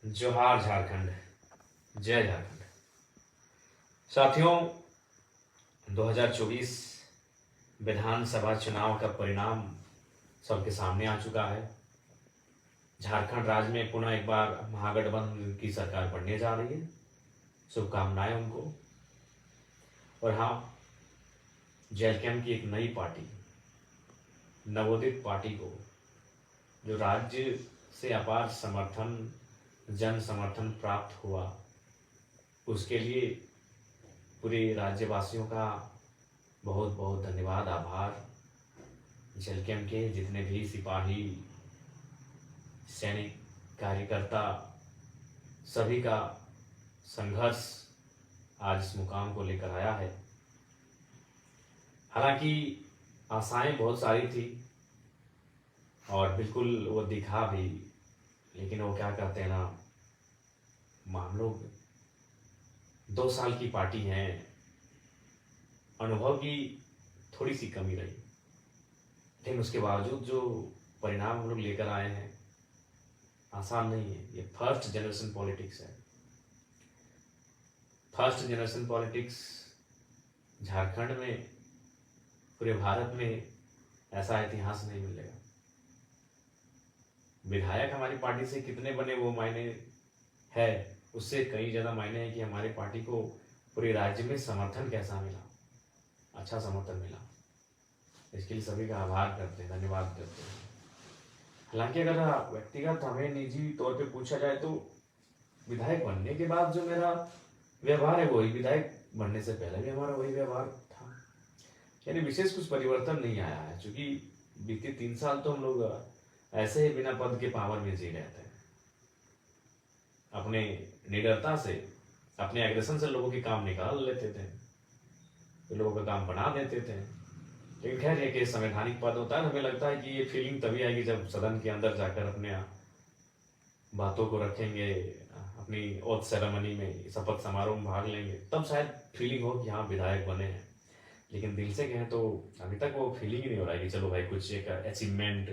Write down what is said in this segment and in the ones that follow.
जोहार झारखंड, जय झारखंड। साथियों, 2024 विधानसभा चुनाव का परिणाम सबके सामने आ चुका है। झारखंड राज्य में पुनः एक बार महागठबंधन की सरकार बनने जा रही है। शुभकामनाएं उनको। और हाँ, जेलकेम की एक नई पार्टी, नवोदित पार्टी को, जो राज्य से अपार समर्थन, जन समर्थन प्राप्त हुआ, उसके लिए पूरे राज्यवासियों का बहुत बहुत धन्यवाद, आभार। जेलकेम के जितने भी सिपाही, सैनिक, कार्यकर्ता, सभी का संघर्ष आज इस मुकाम को लेकर आया है। हालांकि आशाएं बहुत सारी थी और बिल्कुल वो दिखा भी, लेकिन वो क्या कहते हैं ना, हम लोग 2 साल की पार्टी हैं, अनुभव की थोड़ी सी कमी रही, लेकिन उसके बावजूद जो परिणाम हम लोग लेकर आए हैं आसान नहीं है। ये फर्स्ट जनरेशन पॉलिटिक्स है। फर्स्ट जनरेशन पॉलिटिक्स झारखंड में, पूरे भारत में ऐसा इतिहास नहीं मिलेगा। विधायक हमारी पार्टी से कितने बने वो मायने है, उससे कई ज़्यादा मायने हैं कि हमारी पार्टी को पूरे राज्य में समर्थन कैसा मिला, अच्छा समर्थन मिला। इसके लिए सभी का आभार करते हैं, धन्यवाद करते हैं। हालांकि अगर व्यक्तिगत हमें निजी तौर पे पूछा जाए तो विधायक बनने के बाद जो मेरा व्यवहार है वही विधायक बनने से पहले भी हमारा वही व्यवहार था। यानी विशेष कुछ परिवर्तन नहीं आया है, क्योंकि बीते 3 साल तो हम लोग ऐसे ही बिना पद के पावर में जी रहे थे। अपने निडरता से, अपने एग्रेशन से लोगों के काम निकाल लेते थे, तो लोगों का काम बना देते थे। लेकिन खैर, ये कि संवैधानिक पद होता है, हमें लगता है कि ये फीलिंग तभी आएगी जब सदन के अंदर जाकर अपने बातों को रखेंगे, अपनी ओथ सेरेमनी में, शपथ समारोह में भाग लेंगे, तब शायद फीलिंग हो कि हाँ विधायक बने हैं। लेकिन दिल से कहें तो अभी तक वो फीलिंग ही नहीं हो रहा है कि चलो भाई कुछ एक अचीवमेंट,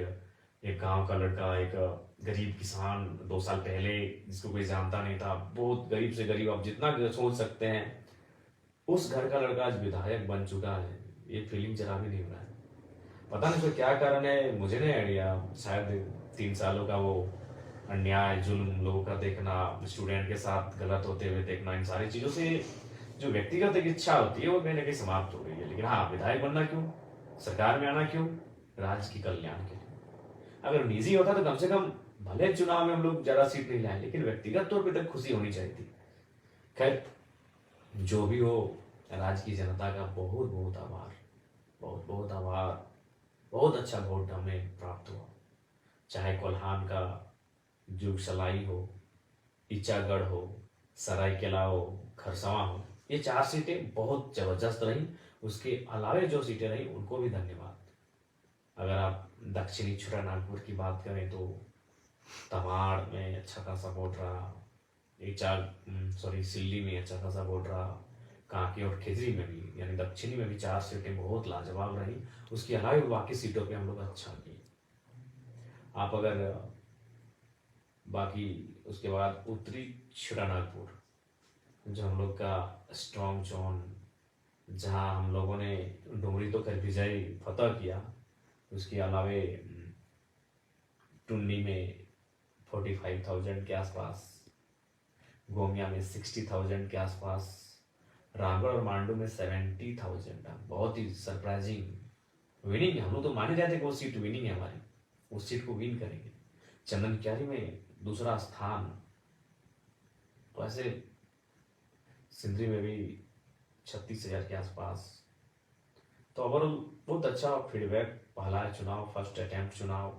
एक गांव का लड़का, एक गरीब किसान 2 साल पहले जिसको कोई जानता नहीं था, बहुत गरीब से गरीब, आप जितना सोच सकते हैं, उस घर का लड़का आज विधायक बन चुका है। ये फीलिंग जरा भी नहीं हो रहा है। पता नहीं तो क्या कारण है, मुझे नहीं आइडिया। शायद 3 सालों का वो अन्याय, जुल्म लोगों का देखना, स्टूडेंट के साथ गलत होते हुए देखना, इन सारी चीज़ों से जो व्यक्तिगत एक इच्छा होती है वो कहीं ना कहीं समाप्त हो गई है। लेकिन हाँ, विधायक बनना क्यों, सरकार में आना क्यों, राज्य की कल्याण के लिए। अगर निजी होता तो कम से कम, भले चुनाव में हम लोग ज़्यादा सीट नहीं लाए, लेकिन व्यक्तिगत तौर पर तक खुशी होनी चाहिए थी। खैर, जो भी हो, राज्य की जनता का बहुत बहुत आभार, बहुत बहुत आभार। बहुत अच्छा वोट हमें प्राप्त हुआ। चाहे कोल्हान का जुगसलाई हो, इचागढ़ हो, सरायकेला हो, खरसवां हो, ये 4 सीटें बहुत जबरदस्त रही। उसके अलावे जो सीटें रही उनको भी धन्यवाद। अगर आप दक्षिणी छोटानागपुर की बात करें तो तमाड़ में अच्छा खासा वोट रहा, सिल्ली में अच्छा खासा वोट रहा, कांके और खिजरी में भी, यानी दक्षिणी में भी 4 सीटें बहुत लाजवाब रही। उसके अलावा बाकी सीटों पे हम लोग अच्छा किए। आप अगर बाकी उसके बाद उत्तरी छोटानागपुर, जो हम लोग का स्ट्रॉन्ग जोन, जहाँ हम लोगों ने डुमरी तो कर विजय फतह किया, उसके अलावे टुन्नी में 45,000 के आसपास, गोमिया में 60,000 के आसपास, रामगढ़ और मांडू में 70,000। बहुत ही सरप्राइजिंग विनिंग है। हम लोग तो माने जाते कि वो सीट विनिंग है हमारी, उस सीट को विन करेंगे। चंदन क्यारी में दूसरा स्थान, तो ऐसे सिंदरी में भी 36,000 के आसपास। तो ओवरऑल बहुत अच्छा फीडबैक। पहला चुनाव, फर्स्ट अटेम्प्ट चुनाव,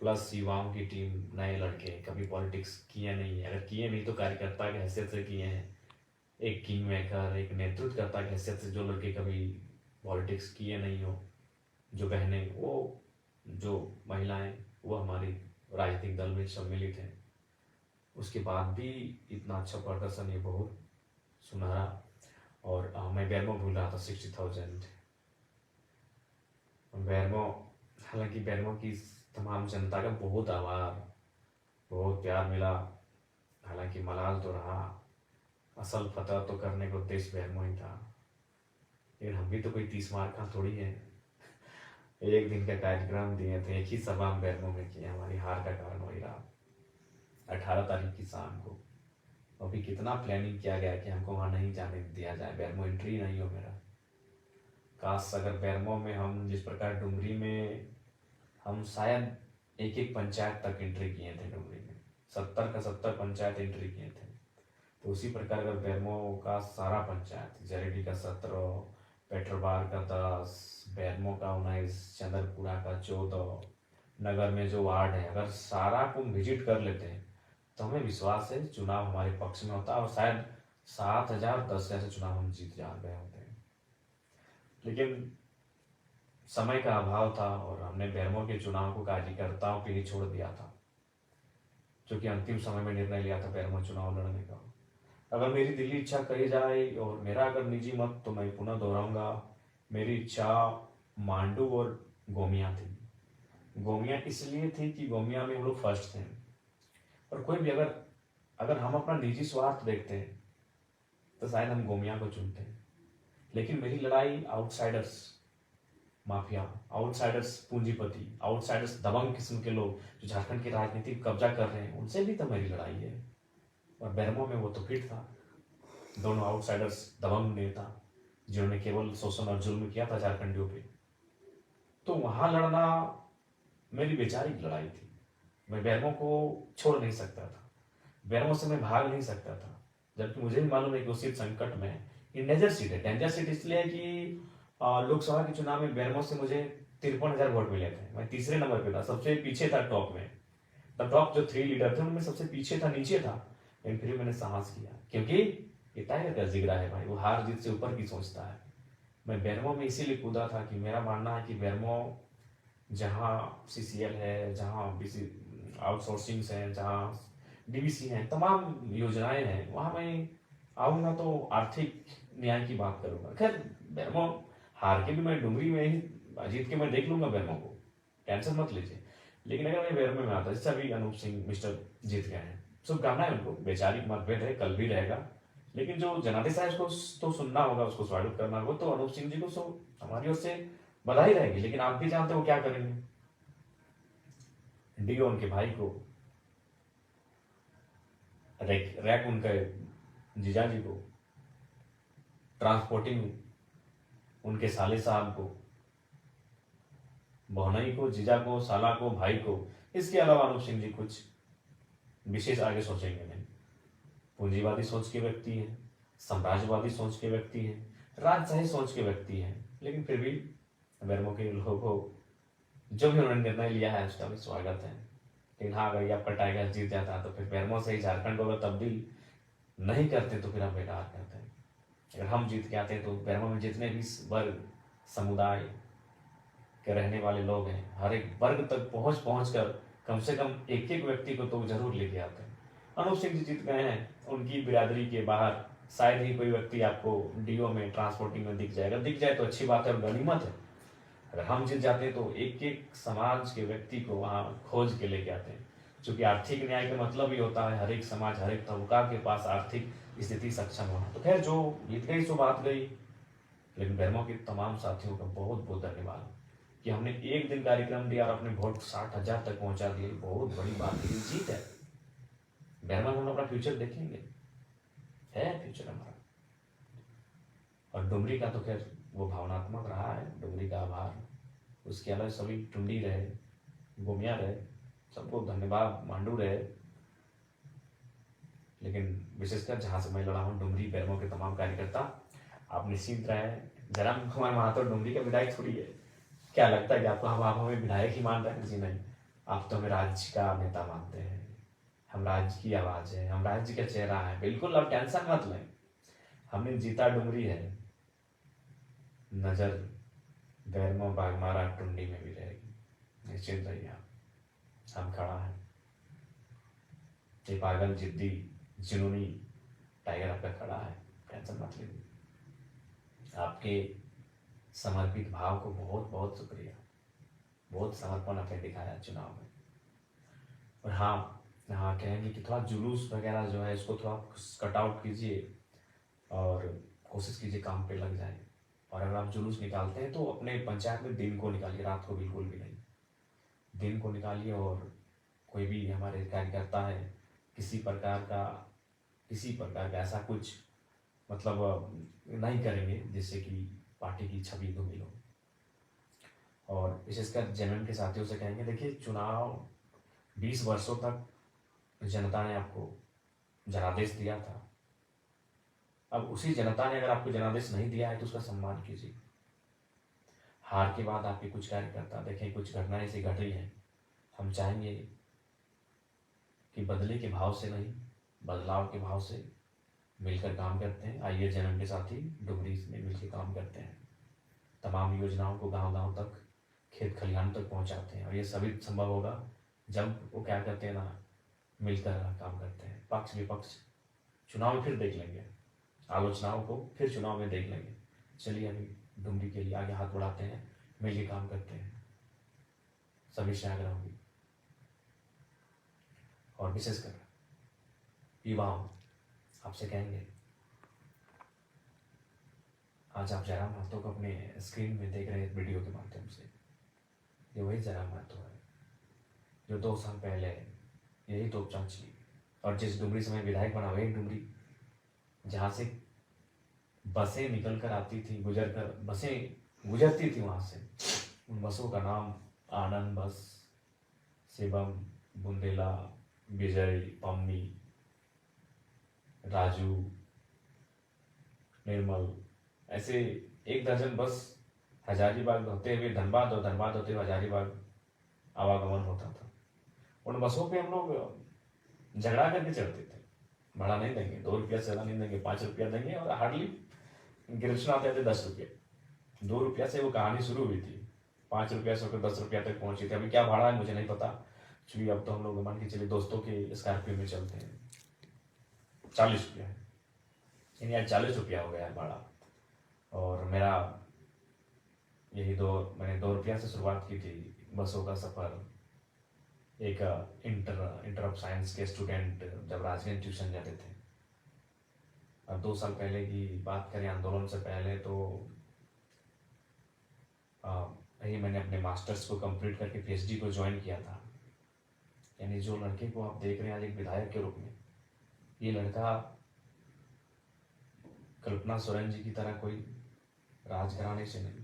प्लस युवाओं की टीम, नए लड़के, कभी पॉलिटिक्स किए नहीं, अगर किए नहीं तो कार्यकर्ता की हैसियत से किए हैं। एक किंग मेकर, एक नेतृत्वकर्ता की हैसियत से जो लड़के कभी पॉलिटिक्स किए नहीं हो, जो बहनें, वो जो महिलाएं, वो हमारी राजनीतिक दल में सम्मिलित हैं, उसके बाद भी इतना अच्छा प्रदर्शन, ये बहुत सुनहरा। और मैं बैरमो भूल रहा था, 60,000 बैरमो। हालांकि बैरमो की तमाम जनता का बहुत आभार। बहुत प्यार मिला। हालांकि मलाल तो रहा, असल फतह तो करने का उद्देश्य बहरमो ही था। लेकिन हम भी तो कोई 30 मार का थोड़ी है। एक दिन का कार्यक्रम दिए थे, एक ही सभा हम बहरमो में किए, हमारी हार का कारण वही रहा। 18 तारीख की शाम को अभी कितना प्लानिंग किया गया कि हमको वहाँ नहीं जाने दिया जाए, बैरमो एंट्री नहीं हो मेरा। काश अगर बैरमो में हम जिस प्रकार डुमरी में हम शायद एक एक पंचायत तक एंट्री किए थे, डुमरी में 70 का 70 पंचायत एंट्री किए थे, तो उसी प्रकार अगर बैरमो का सारा पंचायत, जरेडी का 17, पेट्रोबार का 10, बैरमो का 19, चंद्रपुरा का 14, नगर में जो वार्ड है अगर सारा को विजिट कर लेते हैं तो हमें विश्वास है चुनाव हमारे पक्ष में होता और शायद 7,000 10,000 से चुनाव हम जीत जा गए होते हैं। लेकिन समय का अभाव था और हमने बैरमो के चुनाव को कार्यकर्ताओं के लिए छोड़ दिया था, जो कि अंतिम समय में निर्णय लिया था बैरमो चुनाव लड़ने का। अगर मेरी दिली इच्छा कही जाए और मेरा अगर निजी मत, तो मैं पुनः दोहराऊंगा, मेरी इच्छा मांडू और गोमिया थी। गोमिया इसलिए थी कि गोमिया में हम लोग फर्स्ट थे, और कोई भी अगर अगर हम अपना निजी स्वार्थ देखते हैं तो शायद हम गोमिया को चुनते हैं। लेकिन मेरी लड़ाई आउटसाइडर्स, माफिया, आउटसाइडर्स पूंजीपति, आउटसाइडर्स दबंग किस्म के लोग जो झारखंड की राजनीति कब्जा कर रहे हैं, उनसे भी तो मेरी लड़ाई है। और बैरमो में वो तो फिट था, दोनों आउटसाइडर्स दबंग नेता जिन्होंने केवल शोषण और जुल्म किया था झारखंडियों पे, तो वहां लड़ना मेरी वैचारिक लड़ाई थी। मैं बैरमो को छोड़ नहीं सकता था, बैरमो से मैं भाग नहीं सकता था, जबकि मुझे भी मालूम है कि उस सीट संकट में, ये डेंजर सीट है। डेंजर सीट इसलिए है कि लोकसभा के चुनाव में बैरमो से मुझे 53,000 वोट मिले थे, मैं तीसरे नंबर पे था, सबसे पीछे था टॉप में। द टॉप जो 3 लीडर थे उनमें सबसे पीछे था, नीचे था। लेकिन फिर मैंने साहस किया, क्योंकि ये टाइगर का जिगरा है भाई, वो हार जीत से ऊपर की सोचता है। मैं बैरमो में इसीलिए कूदा था कि मेरा मानना है कि बैरमो जहाँ सीसीएल है, जहाँ बीसी आउटसोर्सिंग है, जहाँ डीबीसी है, तमाम योजनाएं हैं, वहाँ मैं आऊँगा तो आर्थिक न्याय की बात करूँगा। खैर बैरमो हार के भी मैं डुमरी में ही जीत के मैं देख लूंगा बैरमो को, टेंशन मत लीजिए। लेकिन अगर मैं बैरमो में आता, जैसे अभी अनूप सिंह मिस्टर जीत गए हैं, शुभकामनाएं उनको, वैचारिक मतभेद है, कल भी रहेगा, लेकिन जो जनादेश है उसको तो सुनना होगा, उसको स्वागत करना होगा। तो अनूप सिंह जी को हमारी ओर से बधाई रहेगी, लेकिन आप भी जानते हो क्या करेंगे। डीओ उनके भाई को, रैक उनके जीजा जी को, ट्रांसपोर्टिंग उनके साले साहब को, बहुनई को, जीजा को, साला को, भाई को। इसके अलावा अनूप सिंह जी कुछ विशेष आगे सोचेंगे नहीं। पूंजीवादी सोच के व्यक्ति हैं, साम्राज्यवादी सोच के व्यक्ति हैं, राजशाही सोच के व्यक्ति हैं, लेकिन फिर भी बैरमो के लोगों को जो भी उन्होंने निर्णय लिया है उसका भी स्वागत है। लेकिन हाँ, अगर ये आपका टाइगर जीत जाता है तो फिर बैरमो से ही झारखंड को अगर तब्दील नहीं करते तो फिर हम बेकार करते हैं। अगर हम जीत के आते हैं तो बैरमो में जितने भी वर्ग समुदाय के रहने वाले लोग हैं, हर एक वर्ग तक पहुंच पहुंच कर कम से कम एक एक व्यक्ति को तो जरूर लेके आते हैं। अनूप सिंह जी जीत गए हैं, उनकी बिरादरी के बाहर शायद ही कोई व्यक्ति आपको डीओ में, ट्रांसपोर्टिंग में दिख जाएगा। दिख जाए तो अच्छी बात है और गनीमत है। अगर हम जीत जाते हैं तो एक एक समाज के व्यक्ति को वहां खोज के लेके आते हैं, क्योंकि आर्थिक न्याय का मतलब ही होता है हर एक समाज, हर एक तबका के पास आर्थिक स्थिति सक्षम होना। तो खैर जो जीत गई सो बात गई, लेकिन बैरमो के तमाम साथियों का बहुत बहुत धन्यवाद कि हमने एक दिन कार्यक्रम दिया और अपने वोट 60,000 तक पहुंचा दिए। बहुत बड़ी बात है, जीत है। बैरमो में हम अपना फ्यूचर देखेंगे, है फ्यूचर हमारा। और डुमरी का तो खैर वो भावनात्मक रहा है, डुमरी का आभार। उसके अलावा सभी टुंडी रहे, गोमिया रहे, सबको धन्यवाद, मांडू रहे। लेकिन विशेषकर जहां से मैं लड़ा हूँ, डुमरी बैरमो के तमाम कार्यकर्ता, आप निश्चिंत रहे। जन्म कुमार महातो डुमरी का विधायक थोड़ी है। क्या लगता है कि आपको आप हमें विधायक ही मान रहे हैं? जी नहीं, आप तो हमें राज्य का नेता मानते हैं। हम राज्य की आवाज है, हम राज्य का चेहरा है। बिल्कुल आप टेंशन मत लें, हमने जीता डुमरी है, नजर बैरमो, बागमारा, टुंडी में भी रहेगी, निश्चिंत रहिए आप। हम खड़ा है, ये पागल जिद्दी जुनूनी टाइगर आपका खड़ा है, टेंशन मत लीजिए। आपके समर्पित भाव को बहुत बहुत शुक्रिया, बहुत समर्पण आपने दिखाया चुनाव में। और हाँ, हाँ, कहेंगे कि थोड़ा जुलूस वगैरह जो है इसको थोड़ा कट आउट कीजिए और कोशिश कीजिए काम पे लग जाए। और अगर आप जुलूस निकालते हैं तो अपने पंचायत में दिन को निकालिए, रात को बिल्कुल भी नहीं। दिन को निकालिए और कोई भी हमारे कार्यकर्ता है किसी प्रकार का ऐसा कुछ मतलब नहीं करेंगे जिससे कि पार्टी की छवि धूमिल हो। और विशेषकर जेएमएम के साथियों से कहेंगे, देखिए चुनाव 20 वर्षों तक जनता ने आपको जनादेश दिया था। अब उसी जनता ने अगर आपको जनादेश नहीं दिया है तो उसका सम्मान कीजिए। हार के बाद आपके कुछ कार्यकर्ता देखें, कुछ घटनाएं ऐसी घट रही हैं, हम चाहेंगे कि बदले के भाव से नहीं, बदलाव के भाव से मिलकर काम करते हैं। आइए जेएमएम के साथी डुमरी में मिलकर काम करते हैं, तमाम योजनाओं को गांव-गांव तक, खेत खलिहान तक पहुंचाते हैं। और ये सभी संभव होगा जब वो क्या करते हैं ना, मिलकर काम करते हैं। पक्ष विपक्ष चुनाव में फिर देख लेंगे, आलोचनाओं को फिर चुनाव में देख लेंगे। चलिए अभी डुमरी के लिए आगे हाथ बढ़ाते हैं, मिलकर काम करते हैं। सभी से आग्रह होगी। और विशेषकर युवाओं आपसे कहेंगे, आज आप जयराम महतो को अपने स्क्रीन में देख रहे हैं वीडियो के माध्यम से। ये वही जयराम महतो है जो 2 साल पहले यही तोपचांची और जिस डुमरी से मैं विधायक बना, वही डुमरी जहाँ से बसें निकल कर आती थी, बसें गुजरती थी वहाँ से। उन बसों का नाम आनंद बस, शिवम, बुंदेला, विजय, पम्मी, राजू, निर्मल, ऐसे 1 दर्जन बस हजारीबाग होते हुए धनबाद और धनबाद होते हुए हजारीबाग आवागमन होता था। उन बसों पे हम लोग झगड़ा करके चढ़ते थे, भाड़ा नहीं देंगे, 2 रुपया से ज़्यादा नहीं देंगे, 5 रुपया देंगे। और हार्डली गिरफ्तार आते थे 10 रुपये। 2 रुपया से वो कहानी शुरू हुई थी, 5 रुपया से होकर 10 रुपया तक पहुंची थी। अभी क्या भाड़ा है मुझे नहीं पता, क्योंकि अब तो हम लोग मान के चलिए दोस्तों के स्कॉर्पियो में चलते हैं। 40 रुपया है, यानी आज 40 रुपया हो गया है भाड़ा। और मेरा मैंने 2 रुपया से शुरुआत की थी बसों का सफ़र। एक इंटर ऑफ साइंस के स्टूडेंट जब राजगंज ट्यूशन जाते थे, अब 2 साल पहले की बात करें, आंदोलन से पहले, तो यही मैंने अपने मास्टर्स को कंप्लीट करके पीएचडी को ज्वाइन किया था। यानी जो लड़के को आप देख रहे हैं आज एक विधायक के रूप में, ये लड़का कल्पना सोरेन जी की तरह कोई राजघराने से नहीं,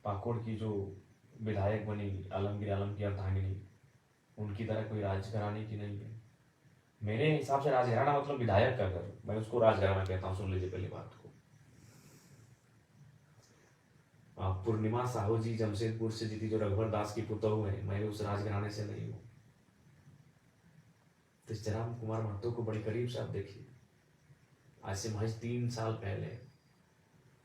पाकुड़ की जो विधायक बनी आलमगीर आलम की अर्धांगिनी, उनकी तरह कोई राजघराने की नहीं है। मेरे हिसाब से राजघराना मतलब विधायक का घर, मैं उसको राजघराना कहता हूँ। सुन लीजिए पहली बात को। पूर्णिमा साहू जी जमशेदपुर से जीती, जो रघुवर दास की पुतोहू है, मैं उस राजघराने से नहीं हूँ। तो जयराम कुमार महतो को बड़ी करीब से आप देखिए। आज से महज 3 साल पहले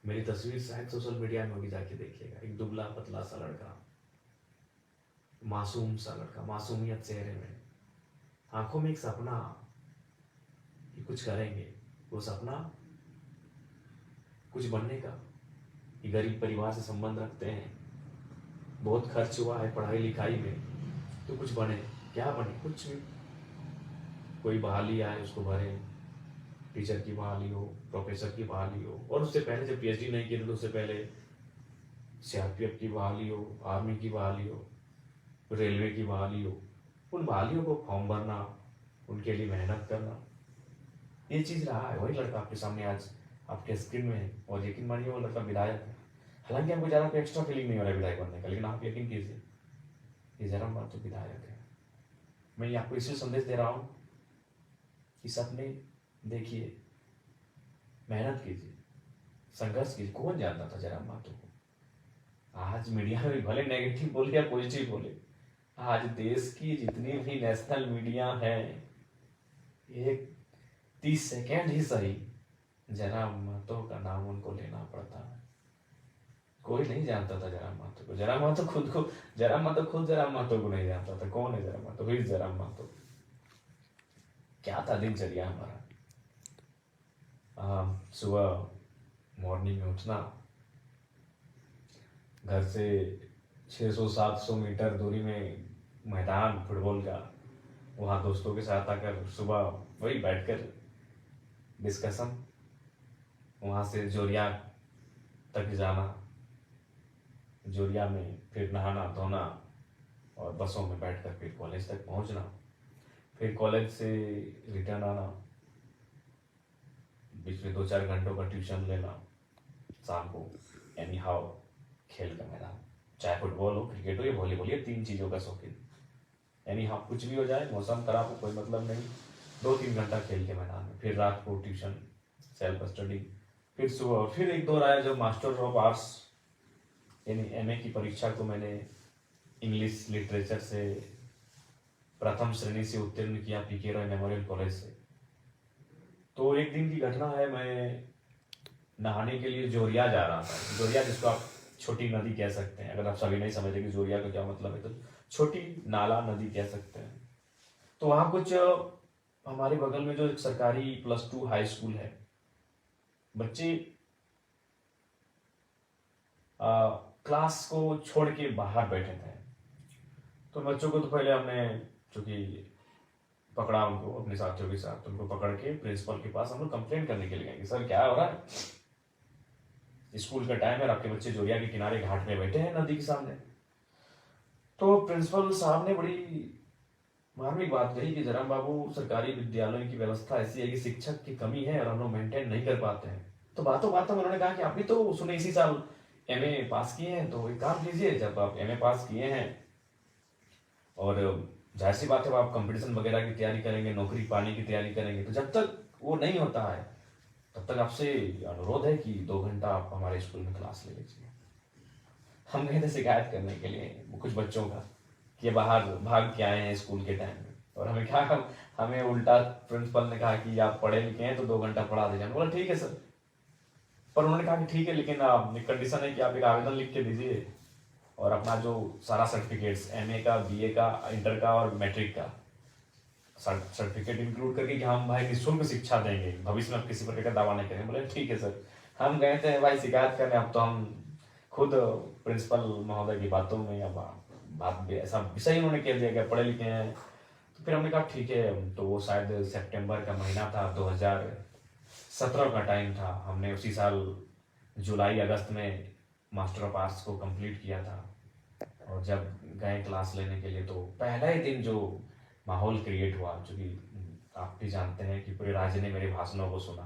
मेरी तस्वीर शायद सोशल मीडिया में होगी, जाके देखिएगा। एक दुबला पतला सा लड़का, मासूम सा लड़का, मासूमियत चेहरे में, आंखों में एक सपना कि कुछ करेंगे। वो सपना कुछ बनने का। कि गरीब परिवार से संबंध रखते हैं, बहुत खर्च हुआ है पढ़ाई लिखाई में, तो कुछ बने। क्या बने? कुछ भी। कोई बहाली आए उसको भरे, टीचर की बहाली हो, प्रोफेसर की बहाली हो। और उससे पहले जब पीएचडी नहीं किए थे तो उससे पहले सीआरपीएफ की बहाली हो, आर्मी की बहाली हो, रेलवे की बहाली हो। उन बहालियों को फॉर्म भरना, उनके लिए मेहनत करना, ये चीज़ रहा है। वही लड़का आपके सामने आज आपके स्क्रीन में है। और यकीन मानिए वो लड़का विधायक है। हालांकि हमको ज़्यादा कोई एक्स्ट्रा फीलिंग नहीं हो रहा है विधायक बनने का, लेकिन आप यकीन कीजिए ये जयराम महतो विधायक है। मैं ये आपको इसलिए संदेश दे रहा हूँ कि सपने देखिए, मेहनत कीजिए, संघर्ष कीजिए। कौन जानता था जयराम महतो को? आज मीडिया में भले नेगेटिव बोले या पॉजिटिव बोले, आज देश की जितनी भी नेशनल मीडिया है, एक 30 सेकेंड ही सही जयराम महतो का नाम उनको लेना पड़ता है। कोई नहीं जानता था जयराम महतो को। जयराम महतो खुद जयराम महतो को नहीं जानता था। कौन है जयराम महतो? हुई जयराम महतो। क्या था दिनचर्या हमारा? सुबह मॉर्निंग में उठना, घर से 600-700 मीटर दूरी में मैदान फुटबॉल का, वहाँ दोस्तों के साथ आकर सुबह वही बैठकर डिस्कशन, वहाँ से जोरिया तक जाना, जोरिया में फिर नहाना धोना और बसों में बैठकर फिर कॉलेज तक पहुँचना, फिर कॉलेज से रिटर्न आना, बीच में 2-4 घंटों का ट्यूशन लेना, शाम को एनी हाउ खेल का मैदान, चाहे फुटबॉल हो, क्रिकेट हो या वॉलीबॉल, ये 3 चीज़ों का शौकीन। एनी हाउ कुछ भी हो जाए, मौसम खराब हो कोई मतलब नहीं, 2-3 घंटा खेल के मैदान में, फिर रात को ट्यूशन, सेल्फ स्टडी, फिर सुबह फिर एक दौर आया जब मास्टर ऑफ आर्ट्स यानी एमए की परीक्षा को मैंने इंग्लिश लिटरेचर से प्रथम श्रेणी से उत्तीर्ण किया पीके रॉय मेमोरियल कॉलेज से। तो एक दिन की घटना है, मैं नहाने के लिए जोरिया जा रहा था। जोरिया जिसको आप छोटी नदी कह सकते हैं, अगर आप सभी नहीं समझे कि जोरिया का क्या मतलब है, तो छोटी नाला नदी कह सकते हैं। तो वहाँ कुछ हमारे बगल में जो एक सरकारी +2 हाई स्कूल है, बच्चे क्लास को छोड़ के बाहर बैठे थे। तो बच्चों को तो पहले हमने चूंकि पकड़ा, उनको अपने साथियों के साथ उनको पकड़ के प्रिंसिपल के पास हम लोग कंप्लेंट करने के लिए गए कि सर क्या हो रहा है, स्कूल का टाइम है, आपके बच्चे जोरिया के किनारे घाट में बैठे हैं नदी के सामने। तो प्रिंसिपल साहब ने बड़ी मार्मिक बात कही कि जरा बाबू, सरकारी विद्यालयों की व्यवस्था ऐसी है कि शिक्षक की कमी है और हम लोग मेंटेन नहीं कर पाते हैं। तो बातों बातों में उन्होंने कहा कि आप भी तो सुने इसी साल एमए पास किए हैं, तो एक काम कीजिए, जब आप एमए पास किए हैं और जाहिर सी बात है आप कंपटीशन वगैरह की तैयारी करेंगे, नौकरी पाने की तैयारी करेंगे, तो जब तक वो नहीं होता है तब तक आपसे अनुरोध है कि 2 घंटा आप हमारे स्कूल में क्लास ले लीजिए। हम गए थे शिकायत करने के लिए कुछ बच्चों का कि बाहर भाग के आए हैं स्कूल के टाइम में, और हमें क्या, हमें उल्टा प्रिंसिपल ने कहा कि आप पढ़े लिखे हैं तो 2 घंटा पढ़ा दीजिए। हमने बोला ठीक है सर, पर उन्होंने कहा कि ठीक है, लेकिन आप कंडीशन है कि आप एक आवेदन लिख के दीजिए और अपना जो सारा सर्टिफिकेट्स एमए का, बीए का, इंटर का और मैट्रिक का सर्टिफिकेट इंक्लूड करके कि हम भाई निःशुल्क शिक्षा देंगे, भविष्य में आप किसी प्रकार का दावा नहीं करेंगे। बोले ठीक है सर। हम गए थे भाई शिकायत करने, अब तो हम खुद प्रिंसिपल महोदय की बातों में अब बात भी ऐसा विषय उन्होंने कह दिया कि पढ़े लिखे हैं। तो फिर हमने कहा ठीक है, तो वो शायद सितंबर का महीना था, 2017 का टाइम था। हमने उसी साल जुलाई अगस्त में मास्टर ऑफ आर्ट्स को कंप्लीट किया था। और जब गए क्लास लेने के लिए तो पहला ही दिन जो माहौल क्रिएट हुआ, जो कि आप भी जानते हैं कि पूरे राज्य ने मेरे भाषणों को सुना।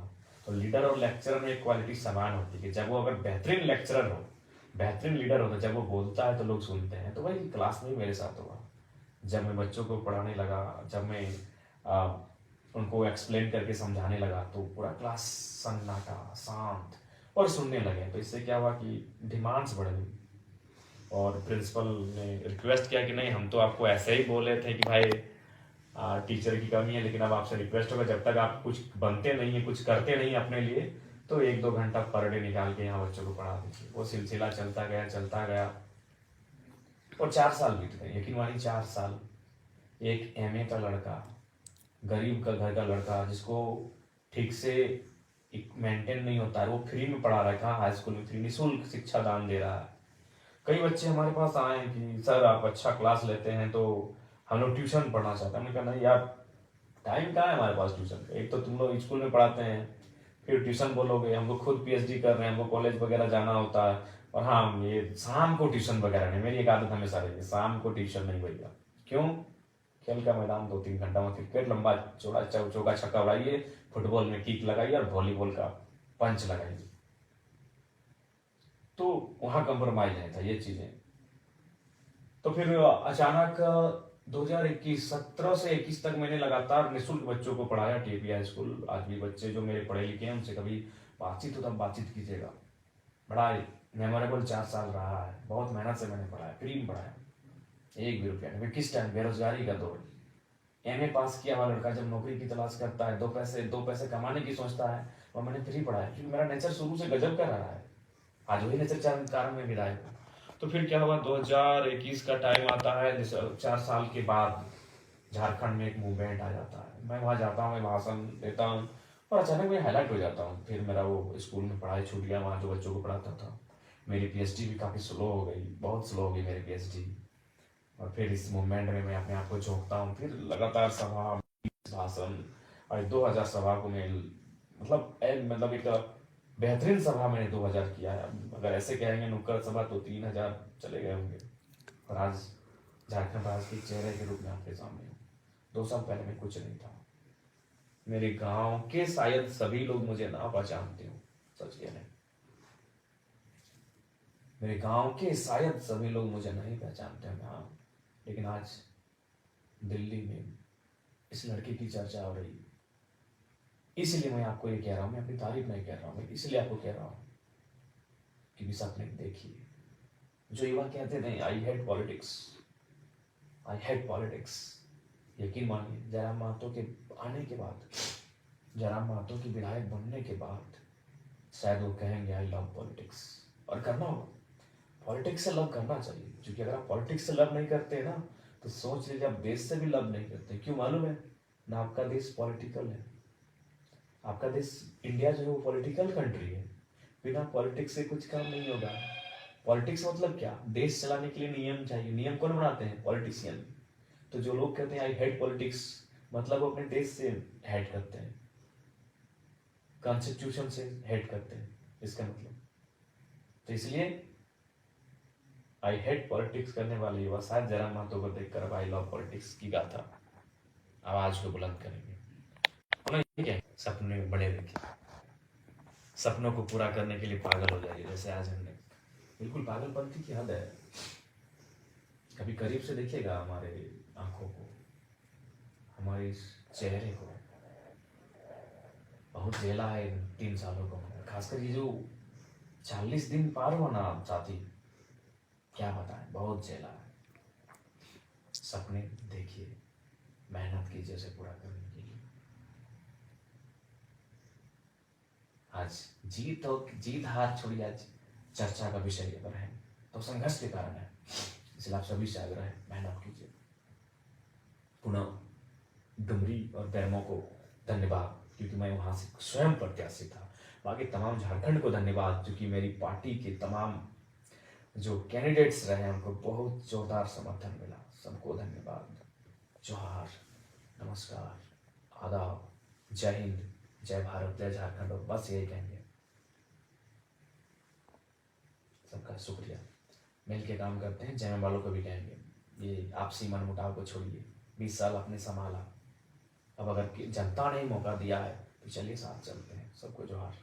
तो लीडर और लेक्चरर में एक क्वालिटी समान होती है कि जब वो अगर बेहतरीन लेक्चरर हो, बेहतरीन लीडर हो, तो जब वो बोलता है तो लोग सुनते हैं। तो वही क्लास में मेरे साथ हुआ। जब मैं बच्चों को पढ़ाने लगा, जब मैं उनको एक्सप्लेन करके समझाने लगा, तो पूरा क्लास सन्नाटा, शांत और सुनने लगे। तो इससे क्या हुआ कि डिमांड्स बढ़ गई और प्रिंसिपल ने रिक्वेस्ट किया कि नहीं, हम तो आपको ऐसे ही बोले थे कि भाई टीचर की कमी है, लेकिन अब आपसे रिक्वेस्ट होगा जब तक आप कुछ बनते नहीं है, कुछ करते नहीं अपने लिए, तो 1-2 घंटा पर डे निकाल के यहाँ बच्चों को पढ़ा दीजिए। वो सिलसिला चलता गया चलता गया और 4 साल बीत गए। यकीन मानिए 4 साल। एक एमए का लड़का, गरीब का घर का लड़का, जिसको ठीक से मेंटेन नहीं होता है, वो फ्री में पढ़ा रहा है। कहाँ हाई स्कूल में फ्री, निःशुल्क शिक्षा दान दे रहा है। कई बच्चे हमारे पास आए हैं कि सर आप अच्छा क्लास लेते हैं तो हम लोग ट्यूशन पढ़ना चाहते हैं। हमने कहा नहीं यार, टाइम कहाँ है हमारे पास ट्यूशन का। एक तो तुम लोग स्कूल में पढ़ाते हैं, फिर ट्यूशन बोलोगे, हमको खुद पीएचडी कर रहे हैं, हमको कॉलेज वगैरह जाना होता है। और हाँ, ये शाम को ट्यूशन वगैरह नहीं। मेरी एक आदत हमेशा रही है, शाम को ट्यूशन नहीं भैया। क्यों? खेल का मैदान 2-3 घंटा में क्रिकेट लंबा चौड़ा चौका छक्का उड़ाइए, फुटबॉल में किक लगाइए और वॉलीबॉल का पंच लगाइए। तो वहां कंप्रोमाइज नहीं था ये चीजें। तो फिर अचानक 2021 17 से 21 तक मैंने लगातार निःशुल्क बच्चों को पढ़ाया टीपी हाई स्कूल। आज भी बच्चे जो मेरे पढ़े लिखे हैं उनसे कभी बातचीत हो तब बातचीत कीजिएगा। बड़ा मेमोरेबल 4 साल रहा है। बहुत मेहनत से मैंने पढ़ाया, फ्री में पढ़ाया, 1 भी रुपया नहीं। किस टाइम बेरोजगारी का दौर, एमए पास किया हुआ लड़का जब नौकरी की तलाश करता है, 2 पैसे कमाने की सोचता है, और मैंने फ्री पढ़ाया क्योंकि मेरा नेचर शुरू से गजब का रहा है। आज वही नेचर कारण में विदाई हूँ। तो फिर क्या हुआ, 2021 का टाइम आता है, 4 साल के बाद झारखंड में एक मूवमेंट आ जाता है। मैं वहाँ जाता हूँ, मैं भाषण देता हूँ और अचानक मैं हाईलाइट हो जाता हूँ। फिर मेरा वो स्कूल में पढ़ाई छूट गया, वहाँ जो बच्चों को पढ़ाता था। मेरी पीएचडी भी काफ़ी स्लो हो गई, बहुत स्लो हो गई मेरी पीएचडी। और फिर इस मूवमेंट में मैं अपने आप को झोंकता हूँ, फिर लगातार सभा, भाषण, और 2000 सभा को मैं मतलब एक बेहतरीन सभा मैंने 2000 किया है। अगर ऐसे कहेंगे नुक्कड़ सभा तो 3000 चले गए होंगे। और आज झारखंड राज्य के चेहरे के रूप में आपके सामने हूँ। 2 साल पहले मैं कुछ नहीं था। मेरे गांव के शायद सभी लोग मुझे ना पहचानते हो, सच कह रहे, मेरे गांव के शायद सभी लोग मुझे नहीं पहचानते हैं। हाँ, लेकिन आज दिल्ली में इस लड़के की चर्चा हो रही है। इसलिए मैं आपको ये कह रहा हूँ, मैं अपनी तारीफ नहीं कर रहा हूँ, मैं इसलिए आपको कह रहा हूँ कि भी सपने देखिए। जो युवा कहते थे I hate politics, I hate politics, यकीन मानिए जयराम महतो के आने के बाद, जयराम महतो की विधायक बनने के बाद शायद वो कहेंगे आई लव पॉलिटिक्स। और करना होगा, पॉलिटिक्स से लव करना चाहिए, क्योंकि अगर आप पॉलिटिक्स से लव नहीं करते ना तो सोच लीजिए आप देश से भी लव नहीं करते। क्यों मालूम है ना, आपका देश पॉलिटिकल है। आपका देश इंडिया जो है वो पॉलिटिकल कंट्री है। बिना पॉलिटिक्स से कुछ काम नहीं होगा। पॉलिटिक्स मतलब क्या, देश चलाने के लिए नियम चाहिए। नियम कौन बनाते हैं, पॉलिटिशियन। तो जो लोग कहते हैं आई हेट पॉलिटिक्स, मतलब वो अपने देश से हेट करते हैं, कॉन्स्टिट्यूशन से हेट करते हैं, इसका मतलब। तो इसलिए आई हेट पॉलिटिक्स करने वाले युवा शायद जयराम महतो को देखकर अब आई लव पॉलिटिक्स की गाथा आवाज को बुलंद करेंगे। ठीक है, सपने बड़े देखिए, सपनों को पूरा करने के लिए पागल हो जाइए, जैसे आज हमने। बिल्कुल पागलपंथी की हद है। कभी करीब से देखिएगा हमारे आंखों को, हमारे इस चेहरे को। बहुत झेला है इन 3 सालों को, खासकर ये जो 40 दिन पार हुआ ना साथी, क्या बताएं, बहुत झेला है। सपने देखिए, मेहनत कीजिए उसे पूरा करने के लिए। आज जीत हार छोड़िए, आज चर्चा का विषय अगर है तो संघर्ष के कारण है। इसलिए आप सभी से आग्रह है, मेहनत कीजिए। पुनः डुमरी और बैरमो को धन्यवाद, क्योंकि मैं वहां से स्वयं प्रत्याशी था। बाकी तमाम झारखंड को धन्यवाद, क्योंकि मेरी पार्टी के तमाम जो कैंडिडेट्स रहे उनको बहुत जोरदार समर्थन मिला। सबको धन्यवाद। जोहार, नमस्कार, आदाब, जय हिंद, जय भारत, जय झारखंड। और बस यही कहेंगे, सबका शुक्रिया। मिल के काम करते हैं। जय वालों को भी कहेंगे, ये आपसी मनमुटाव को छोड़िए। 20 साल आपने संभाला, अब अगर जनता ने मौका दिया है तो चलिए साथ चलते हैं। सबको जोहार।